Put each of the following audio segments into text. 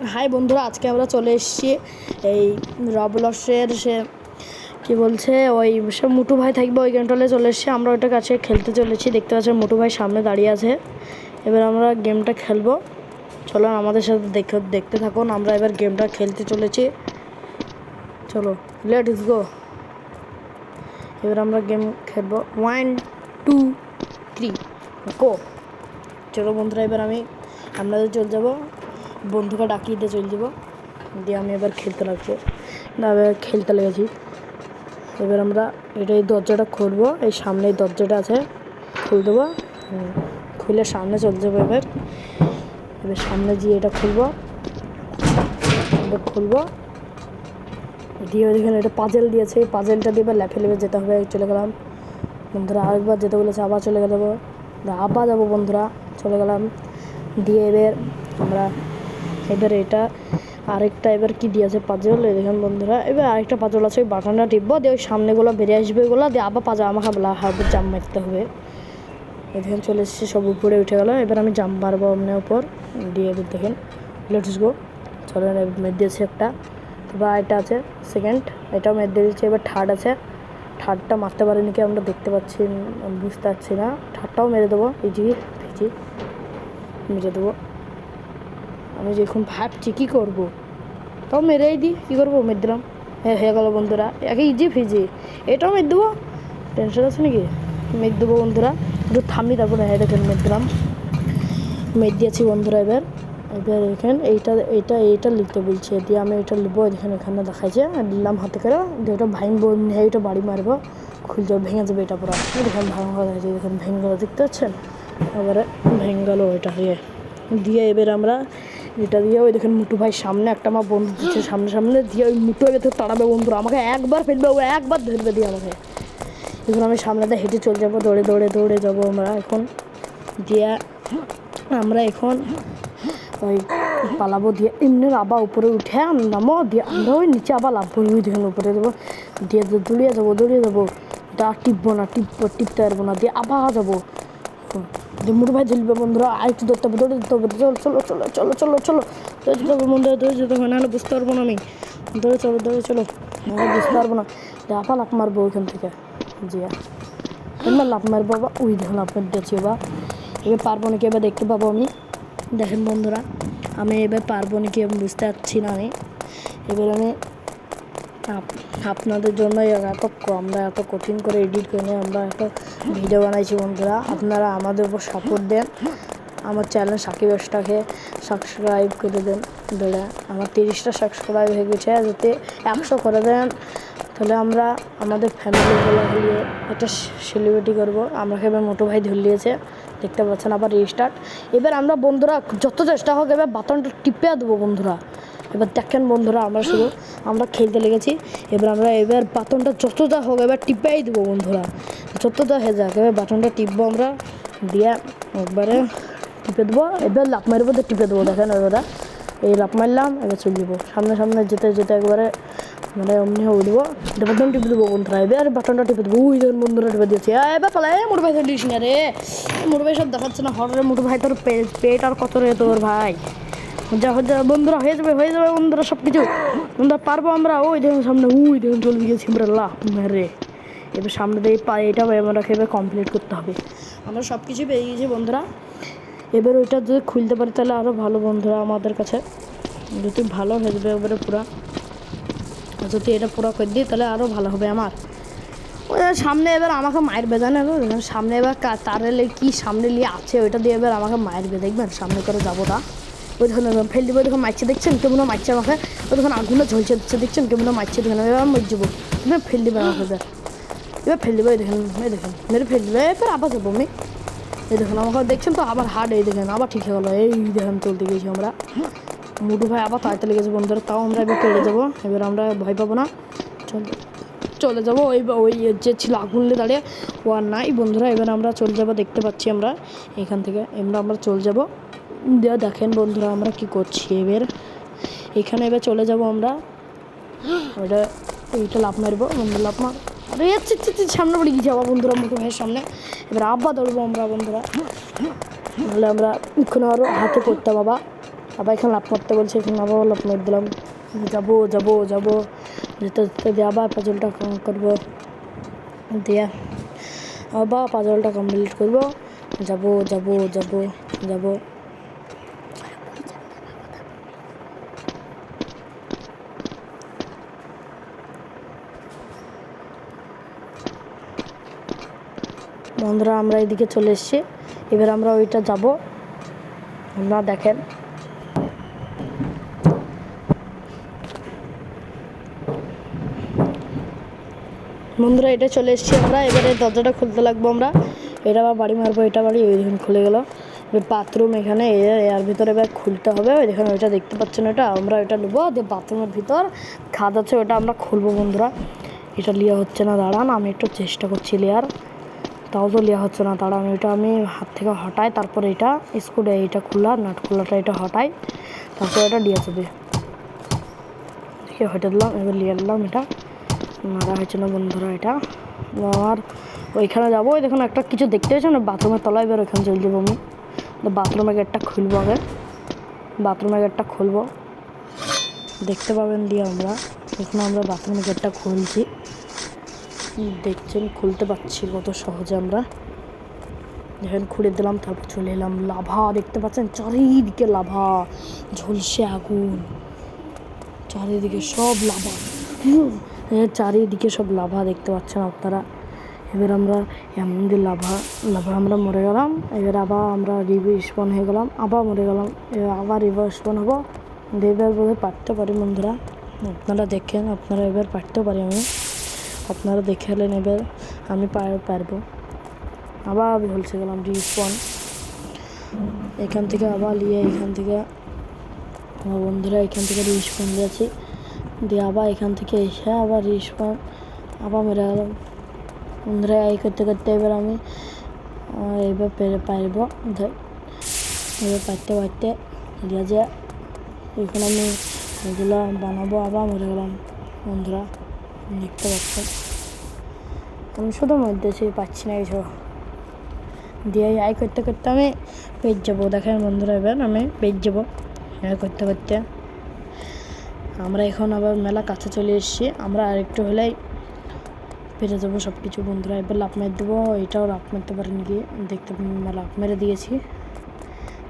High বন্ধুরা, আজকে আমরা চলে এসেছি এই রবলক্সের সে কী বলছে ওই সে মুটু ভাই থাকবে ওই গেমটালে চলে এসেছি। আমরা ওইটা কাছে খেলতে চলেছি। দেখতে পাচ্ছি মুটু ভাই সামনে দাঁড়িয়ে আছে। এবার আমরা গেমটা খেলবো। চলো আমাদের সাথে দেখতে থাকুন। আমরা এবার গেমটা খেলতে চলেছি। চলো লেটস গো। এবার আমরা গেম খেলবো 1 2 3 গো। চলো বন্ধুরা, এবার আপনাদের চলে যাবো, বন্ধুকে ডাকিয়ে দিয়ে চলে যাবো। দিয়ে আমি এবার খেলতে লেগেছি। এবার আমরা এই দরজাটা খুলবো। এই সামনে এই দরজাটা আছে, খুলে দেবো। খুলে সামনে চলে যাবো। এবার সামনে গিয়ে এটা খুলবো দিয়ে দেখেন এটা পাজেল দিয়েছে। এই পাজেলটা দিয়ে এবার লেফে যেতে হবে। চলে গেলাম বন্ধুরা। আরেকবার যেতে বলেছে, আবার চলে যাবো। আবার যাবো বন্ধুরা, চলে গেলাম। দিয়ে এবার এটা আরেকটা এবার কি দিয়েছে পাজল, এই দেখেন বন্ধুরা। এবার আরেকটা পাজল আছে, ওই বাটনটা টিপবো, দিয়ে ওই সামনেগুলো বেরিয়ে আসবে এগুলো, দিয়ে আবার আমাকে হাতে জাম্প মারতে হবে। এই দেখেন চলে এসেছে, সব উপরে উঠে গেলো। এবার আমি জাম্প মারবো আপনার উপর দিয়ে। এবার দেখেন লেটস গো। চলে মেরে দিয়েছে একটা, তারপর এটা আছে সেকেন্ড, এটাও মেরে দিয়েছে। এবার থার্ড আছে, থার্ডটা মারতে পারিনি কি আমরা দেখতে পাচ্ছি, বুঝতে পারছি না। থার্ডটাও মেরে দেবো, ইজি মেরে দেবো। আমি যখন ভাবছি কী করবো, তাও মেরেই দিই, কী করবো, মেরে দিলাম। হয়ে গেলো বন্ধুরা, একে ইজি ফিজি। এটাও মেরে দেবো, টেনশন আছে নাকি, মেরে দেবো বন্ধুরা। একটু থামি, তারপরে দেখেন মেরে দিলাম, মেরে দিয়েছি বন্ধুরা। এবার দেখেন এইটা লিখতে বলছে, দিয়ে আমি এটা লিখবো। এখানে দেখাইছে, নিলাম হাতে করে, দিয়ে ওটা এইটা বাড়ি মারবো, খুলে যাবে, ভেঙে যাবে এটা পুরো। দেখেন ভাঙা গেছে, দেখেন ভেঙে গেলো, দেখতে পাচ্ছেন। এবারে ভেঙে গেলো ওইটা দিয়ে এবার আমরা এটা দিয়ে ওই দেখেন মুটু ভাই সামনে একটা আমার বন্ধু দিচ্ছে, সামনে দিয়ে ওই মুটু ভেতর তাড়াবে বন্ধুরা। আমাকে একবার ফেলবে, ও একবার ধরবে দিয়ে আমাকে। এখন আমি সামনেতে হেঁটে চলে যাবো, দৌড়ে যাবো আমরা এখন। দিয়ে আমরা এখন ওই পালাবো, দিয়ে এমনি আবার উপরে উঠে নামো, দিয়ে আমরা ওই নিচে আবার লাভ করি। ওই দেখেন উপরে দেবো, দিয়ে দৌড়িয়ে যাবো। তা টিপতে পারবো না, দিয়ে আবার যাবো। যে মুটু ভাই ধরবে বন্ধুরা, আরেকটু ধরতে হবে, দৌড়ে দিতে হবে। চলো বন্ধুরা, দৌড়ে যেতে হবে, নাহলে বুঝতে পারবো না আমি। দৌড়ে চলো, নাহলে বুঝতে পারবো না। আবার লাফ মারবো ওইখান থেকে, জিয়া এবার লাফ মারবো। বাবা ওই দেখুন লাফ মার দিয়েছি। এবার পারবো নাকি এবার দেখতে পাবো আমি। দেখেন বন্ধুরা, আমি এবার পারবো নাকি আমি বুঝতে পারছি না। এবার আমি আপনাদের জন্য আমরা এত কঠিন করে এডিট করে আমরা এত ভিডিও বানাইছি বন্ধুরা। আপনারা আমাদের উপর সাপোর্ট দেন। আমার চ্যানেল সাকিব এক্সট্রাকে সাবস্ক্রাইব করে দেন। আমার 30টা সাবস্ক্রাইব হয়ে গেছে, যাতে 100 করে দেন, তাহলে আমরা আমাদের ফ্যামিলিগুলো নিয়ে একটা সেলিব্রিটি করবো। আমাকে এবার মোটো ভাই ধরিয়েছে, দেখতে পাচ্ছেন। আবার রিস্টার্ট। এবার আমরা বন্ধুরা যত চেষ্টা হোক এবার বাটনটা টিপে দেবো বন্ধুরা। এবার দেখেন বন্ধুরা, আমরা খেলতে লেগেছি। এবার বাটনটা যতটা হোক এবার টিপেই দেবো বন্ধুরা, যতটা হয়ে যাক। এবার বাটনটা টিপবো আমরা, দিয়ে একবারে টিপে দেবো। এবার লাফ মারবো, তো টিপে দেবো। দেখেন এবার এই লাফ মারলাম, এবার চলে যাবো সামনে যেতে একবারে অমনি উঠবো, বাটন টিপে দেবো বন্ধুরা। এবার বাটনটা টিপে দেবো, ওই দেখুন বন্ধুরা টিপে দিয়েছি। এবার পালা, মোটু ভাই ধরিস না রে, মোটু ভাই সব দেখাচ্ছে না হরে। মোটু ভাই তোর পেট আর কত রে তোর ভাই, যা বন্ধুরা, হয়ে যাবে বন্ধুরা সব কিছু। বন্ধুরা পারবো আমরা। ওই দেখুন সামনে, চলে গিয়েছি আমরা লাফ মেরে। এবার সামনে দিয়ে এটা আমাকে এবার কমপ্লিট করতে হবে। আমরা সব কিছুই পেয়ে গেছি বন্ধুরা। এবার ওইটা যদি খুলতে পারি তাহলে আরও ভালো বন্ধুরা আমাদের কাছে, যদি ভালো হয়ে যাবে এবারে পুরা। যদি এটা পুরো করে দিই তাহলে আরও ভালো হবে আমার। ওই সামনে এবার আমাকে মারবে, জানেন সামনে এবার তারে কি সামনে নিয়ে আছে, ওইটা দিয়ে এবার আমাকে মারবে। দেখবেন সামনে করে যাবো না, ওই দেখুন ফেল দিবে। ওই দেখুন মারছে, দেখছেন কেমন মারছে আমাকে। ওই দেখুন আগুনে ঝলছে দিচ্ছে, দেখছেন কেমন মারছে। দেখেন এবার মরে যাবো, ফেল দিবে আমাকে। এবার ফেল দিবে, দেখেন মেরে ফেল দিবে। এবার আবার যাবো আমি। এই দেখুন আমাকে দেখছেন তো, আবার হার্ড। এই দেখেন আবার ঠিক হয়ে গেলো। এই দেখেন চলতে গেছি আমরা। মুটু ভাই আবার তাড়াতে লেগেছে বন্ধুরা, তাও আমরা এবার পেরে যাবো। এবার আমরা ভয় পাবো না, চলে যাবো। ওই যে ছিল আগুন দাঁড়িয়ে, ও আর নাই বন্ধুরা। এবার আমরা চলে যাবো, দেখতে পাচ্ছি আমরা এখান থেকে। আমরা চলে যাবো। দিয়ে দেখেন বন্ধুরা আমরা কি করছি। এখানে এবার চলে যাব আমরা। এইটা লাফ মারবো বন্ধুরা, লাফ মার। আরে সামনে পড়ে গিয়েছি আবার বন্ধুরা মুটু ভাইয়ের সামনে। এবার আবার দৌড়বো আমরা বন্ধুরা, নাহলে আমরা এখানে আরও হাতে করতাম। বাবা আবার এখানে লাভ মারতে বলছে, এখানে আবার লাভ মার দিলাম। যাবো যাবো যাবো, যেতে যেতে দিয়ে আবার পাজলটা করবো, দিয়ে আবার পাজলটা কমপ্লিট করবো। যাবো যাবো যাবো যাবো। বন্ধুরা আমরা এদিকে চলে এসেছি, এবার আমরা ওইটা যাব। আপনারা দেখেন বন্ধুরা, এটা চলে এসেছি আমরা। এবারে দরজাটা খুলতে লাগবো আমরা। এটা আবার বাড়ি মারবো, এটা বাড়ি, ওই দেখুন খুলে গেল। বাথরুম এখানে, এর ভিতরে এবার খুলতে হবে। ওই দেখুন ওইটা দেখতে পাচ্ছেন, এটা আমরা ওইটা নেবো। যে বাথরুমের ভিতর খাদ আছে, ওটা আমরা খুলবো বন্ধুরা। এটা লিয়া হচ্ছে না, দাঁড়ান আমি একটু চেষ্টা করছি লিয়ার, তাও তো লিয়া হচ্ছে না। দাঁড়ান ওইটা আমি হাত থেকে হটাই, তারপরে এটা স্ক্রুটা এইটা খোলা, নাট খোলাটা এটা হটাই, তারপরে এটা লিয়া যাবে। দেখে হটে দিলাম, এবার লিয়ে দিলাম। এটা মারা হয়েছে না বন্ধুরা। এটা আর ওইখানে যাবো। ওই দেখুন একটা কিছু দেখতে পেয়েছেন না বাথরুমের তলায়, এবার ওইখানে চলে যাবো আমি। বাথরুমের গেটটা খুলবো আগে, বাথরুমের গেটটা খুলবো, দেখতে পাবেন দিয়ে আমরা এখানে আমরা বাথরুমের গেটটা খুলছি। দেখছেন খুলতে পারছি কত সহজে আমরা। দেখেন খুলে দিলাম, তারপর চলে এলাম। লাভা দেখতে পাচ্ছেন, চারিদিকে লাভা, ঝলসে আগুন, চারিদিকে সব লাভা, চারিদিকে সব লাভা দেখতে পাচ্ছেন আপনারা। এবার আমরা এমন যে লাভা আমরা মরে গেলাম। এবার আবার আমরা রিস্পন হয়ে গেলাম, আবার মরে গেলাম, এবার আবার রিস্পন হবো। এবার বোধ পারতে পারি বন্ধুরা, আপনারা দেখেন, আপনারা এবার পারতেও পারি আমি, আপনারা দেখে এলেন। এবার আমি পারবো। আবার ভুলছে গেলাম রিস্পন, এখান থেকে আবার নিয়ে এখান থেকে আমার বন্ধুরা এখান থেকে রিস্পন দিয়েছি, দিয়ে আবার এখান থেকে এসে আবার রিস্পন, আবার মেরে গেলাম বন্ধুরা। এই করতে করতে এবার আমি এবার পারবো। এবার পারতে পারতে দিয়ে যে এখন আমি এগুলো বানাবো, আবার মরে গেলাম বন্ধুরা। দেখতে পাচ্ছেন আমি শুধু মধ্যেছি, পাচ্ছি না কিছু দিয়ে। আই করতে করতে আমি পেজ যাবো। দেখেন বন্ধুরা এবার আমি পেজ যাবো করতে করতে। আমরা এখন আবার মেলা কাছে চলে এসেছি, আমরা আরেকটু হলেই পেরে যাবো সব কিছু বন্ধুরা। এবার লাফ মেরে দেবো, এটাও লাফ মারতে পারেনি গিয়ে, দেখতে লাফ মেরে দিয়েছি।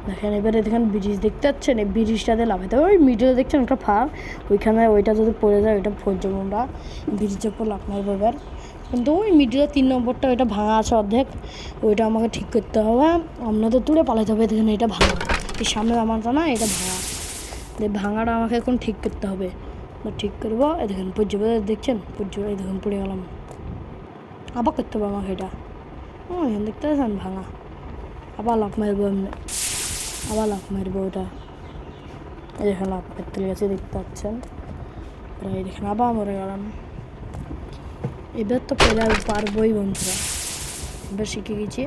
দেখেন এবারে দেখেন ব্রিজ দেখতে পাচ্ছেন, এই ব্রিজটাতে লাফাতে হবে। ওই মিডিলে দেখছেন একটা ফার, ওইখানে ওইটা যদি পড়ে যায় ওইটা ফোর যাবো আমরা, ব্রিজের উপর লাফ মারবো এবার। কিন্তু ওই মিডিলে 3 নম্বরটা ওইটা ভাঙা আছে অর্ধেক, ওইটা আমাকে ঠিক করতে হবে। আপনাদের দূরে পালাতে হবে। দেখেন এটা ভাঙা, এই সামনে আমারটা না, এটা ভাঙা, ভাঙাটা আমাকে এখন ঠিক করতে হবে। ঠিক করবো, এই দেখেন পড়ে যাবে, দেখছেন পড়ে যাবে, এই দেখুন পড়ে গেলাম। আবার করতে হবে আমাকে এটা, এখানে দেখতে পাচ্ছেন ভাঙা। আবার লাফ মারবো এমনি, আবার লাফ মারবো ওটা, এই দেখেন লাফ মারতে গেছে দেখতে পাচ্ছেন। এই দেখেন আবার মরে গেলাম। এবার তো পারবোই বন্ধুরা, এবার শিখে গেছি।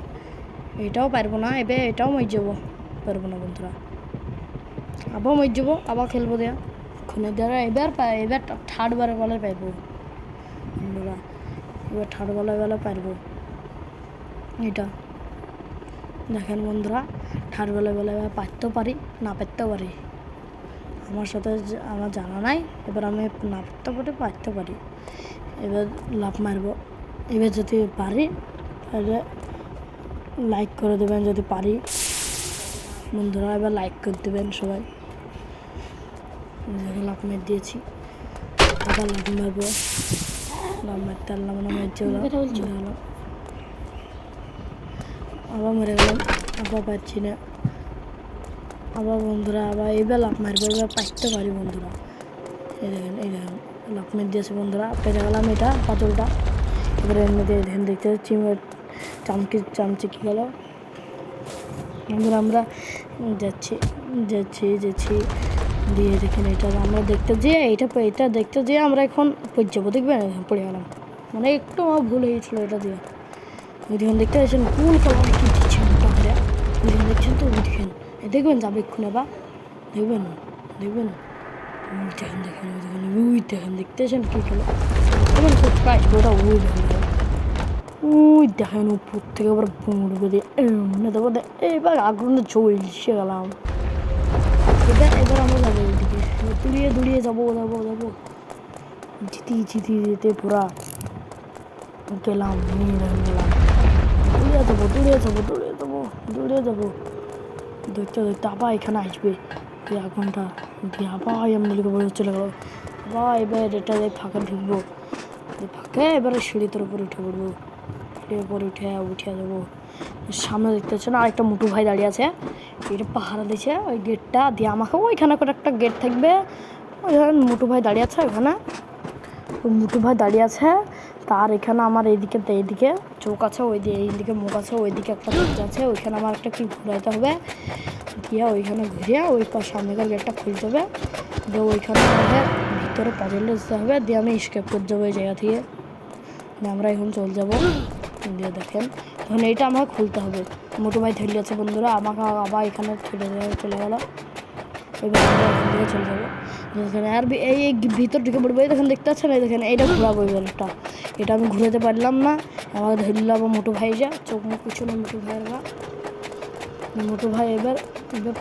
এটাও পারবো না, এবার এটাও মরে যাবো, পারবো না বন্ধুরা। আবার মরে যাবো, আবার খেলবো দেয়া খুনে দেওয়া। এবার থার্ড বারে বলে পারবো বন্ধুরা, এবার থার্ড বলে পারবো এটা। দেখেন বন্ধুরা থার্ড বলে এবার পারতেও পারি, না পারতেও পারি, আমার সাথে আমার জানা নাই। এবার আমি না পারতে পারি। এবার লাফ মারবো, এবার যদি পারি তাহলে লাইক করে দেবেন যদি পারি বন্ধুরা। এবার লাইক করে দেবেন সবাই। লাফ মেরে দিয়েছি, আবার লাফ মারবো, লাফ মারতে পারলাম না, মেরেছে গেলাম, আবার মরে গেলাম, আবার পাচ্ছি না। আবার বন্ধুরা আবার এবার লাফ মারবো, এবার পারতে পারি বন্ধুরা। এই দেখেন লাফ মেরে দিয়েছে বন্ধুরা, পেরে গেলাম এটা পাতলটা। এবার এমনি দিয়ে দেখেন দেখতে পাচ্ছি চামচি কি গেল বন্ধুরা। আমরা যাচ্ছি দিয়ে দেখেন এটা আমরা দেখতে যেয়ে এটা দেখতে যেয়ে আমরা এখন পড়ে যাবো, দেখবেন পড়ে গেলাম, মানে একটু আমার ভুল হয়েছিল এটা দিয়ে। ওই দেখেন দেখতে পাচ্ছেন কোন কালারে কি দিচ্ছেন পাখিরা, ওই দেখেন দেখছেন তো, ওই দেখবেন যাবে এক্ষুনি আবার, দেখবেন ওই দেখেন দেখতে পাচ্ছেন কী খেলো, দেখবেন কোথায় ওটা, ওই দেখেন উপর থেকে আবার বোঁড় দিয়ে এমনি দেবো। এবার আগুনে চলছে গেলাম, এবার আমরা যাবো ওইদিকে, দূরিয়ে যাবো। যেতে পুরা গেলাম, গেলাম। দূরে যাবো। দেখতে আবার এখানে আসবে আগুনটা দিয়ে, আবার এমনি বলে চলে গেলো। আবার এবার এটা ফাঁকা ঢুকবো, ফাঁকে এবারে সিঁড়িতে উপরে উঠে পড়বো, উঠে যাবো। সামনে দেখতে পাচ্ছেন আরেকটা মোটু ভাই দাঁড়িয়ে আছে, এটা পাহারা দিচ্ছে ওই গেটটা দিয়ে। আমাকে ওইখানে করে একটা গেট থাকবে, ওইখানে মোটু ভাই দাঁড়িয়ে আছে। তার এখানে আমার এইদিকে চোখ আছে, এইদিকে মুখ আছে, ওইদিকে একটা দরজা আছে। ওইখানে আমার একটা কি ঘুরাইতে হবে, গিয়ে ওইখানে ঘুরিয়ে ওই সামনেকার গেটটা খুলতে হবে, দিয়ে ওইখানে ভিতরে পাজল দিতে হবে, দিয়ে আমি স্কেপ করে যাবো এই জায়গা থেকে। আমরা এখন চলে যাবো, দিয়ে দেখেন তখন এইটা আমাকে খুলতে হবে। মোটু ভাই ধরে আছে বন্ধুরা, আমাকে আবার এখানে চলে গেল। এবার আমরা এখান থেকে চলে যাবো, দেখেন আর এই ভিতর ঢুকে পড়বো। এই দেখেন দেখতে পাচ্ছেন, এই দেখেন এইটা ঘোরাবো। এবার এটা আমি ঘুরাতে পারলাম না, আমাকে ধরলাম মোটু ভাই যা চোখ মুখ কিছু না মোটু ভাই এবার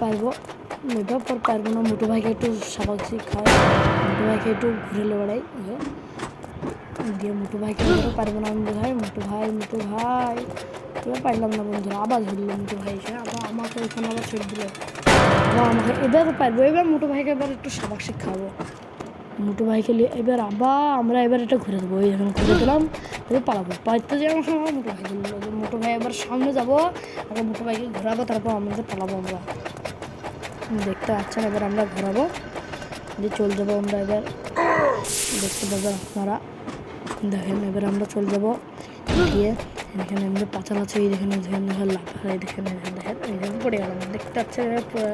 পারবো না। মোটু ভাইকে একটু সাবাক খায়, মোটু ভাইকে একটু ঘুরে বেড়াই দিয়ে। মোটু ভাইকে পারবো না আমি বোঝাই। মোটু ভাই এবার পারলাম না বন্ধুরা, আবার ধরলো মোটু ভাই এসে, আবার আমাকে ওইখানে আবার ছেড়ে দিল। আবার আমাকে এবার পারবো, এবার মোটু ভাইকে এবার একটু সাবাক খাওয়াবো। মোটু ভাইকে এবার আমরা এটা ঘুরে দেবো। এখন ঘুরে দিলাম, এবার পালাবো। পাইতে যে আমার সঙ্গে মোটু ভাই বললো যে মোটু ভাই এবার সামনে যাবো, আগে মোটু ভাইকে ঘোরাবো, তারপর আমাদের পালাবো। আমরা দেখতে পাচ্ছেন, এবার আমরা ঘোরাবো দিয়ে চলে যাবো। আমরা এবার দেখতে পাবেন আপনারা, দেখেন এবার আমরা চলে যাবো গিয়ে এখানে এমনি পাচাল আছে। এই দেখেন লাফাই, দেখেন পড়ে গেলাম। দেখতে পাচ্ছেন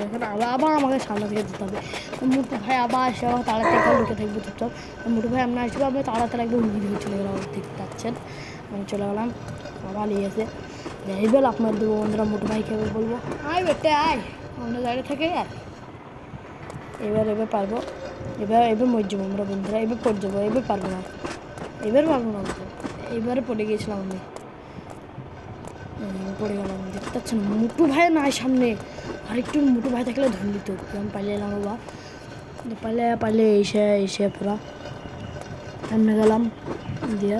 এখন আবার আমাকে সামনে থেকে যেতে হবে। মোটু ভাই আবার এসে আবার তাড়াতাড়ি ঢুকে থাকবো চুপচাপ। মোটু ভাই আমরা আসবো, আমি তাড়াতাড়ি একদম উড়ে চলে গেলাম। দেখতে পাচ্ছেন আমি চলে গেলাম, আবার নিয়ে এসে এবার আপনার দেবো বন্ধুরা। মোটু ভাইকে বলবো আয় বেটে আয়, অন্য জায়গায় থেকে আর এবার পারবো। এবার মরে যাবো আমরা বন্ধুরা, এবার পড়ে যাবো। এবার পারবো না এবারে পড়ে গিয়েছিলাম আমি, পড়ে গেলাম। দেখতে পাচ্ছেন মোটু ভাই নাই সামনে, আরেকটু মোটু ভাই থাকলে ধরলি তো। আমি পালিয়ে এলাম, বাবা পালিয়ে এসে পুরা সামনে গেলাম, দিয়ে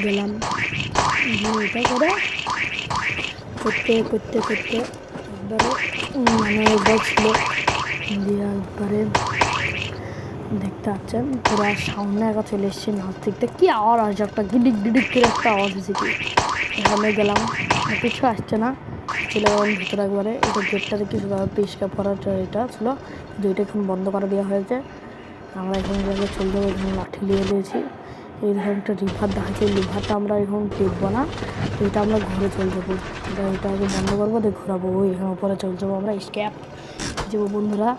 গেলাম এটা করতে একবারে ছিল দিয়ে একবারে দেখতে পাচ্ছেন পুরো সামনে একা চলে এসছে। নাচ দেখতে কি আওয়াজ আসছে, একটা গিডিক করে একটা আওয়াজ হয়েছে। কি এখানে গেলাম, কিছু আসছে না, চলে গেলাম ভিতরে একবারে। এটা গেটটা দেখি পরিষ্কার করার এটা ছিল, যেটা এখন বন্ধ করে দেওয়া হয়েছে। আমরা এখন জায়গায় চলে যাবো। এখানে লাঠি নিয়ে দিয়েছি, এই ধরনের একটা রিভার দেখাচ্ছে। রিভারটা আমরা এখন টিপবো না, এটা আমরা ঘুরে চলে যাবো। এটা আগে বন্ধ করবো, দিয়ে ঘোরাবো। এখানে উপরে চলে যাবো আমরা, স্ক্যাপ যাবো বন্ধুরা।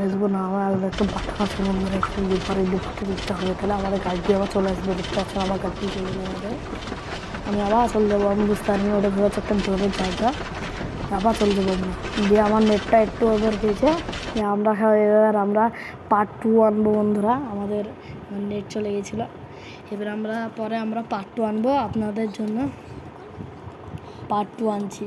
ভেজবো না, আমার একটা বাটা আছে বন্ধুরা, একটু লিভারে দিতে হবে, তাহলে আমাদের গাড়ি দিয়ে আবার চলে আসবে। দেখতে পাচ্ছেন আমার গাড়ি দিয়ে চলে যাবে, আমি আবার চলে যাবো। আমি বুঝতে পারিনি ওটা ঘুরে একটা জোরের জায়গা, আবার চলে যাবো আমরা। দিয়ে আমার নেটটা একটু ওভার দিয়েছে, এবার আমরা পার্ট 2 আনবো বন্ধুরা। আমাদের নেট চলে গেছিলো, এবার আমরা পার্ট 2 আনবো আপনাদের জন্য। পার্ট 2 আনছি।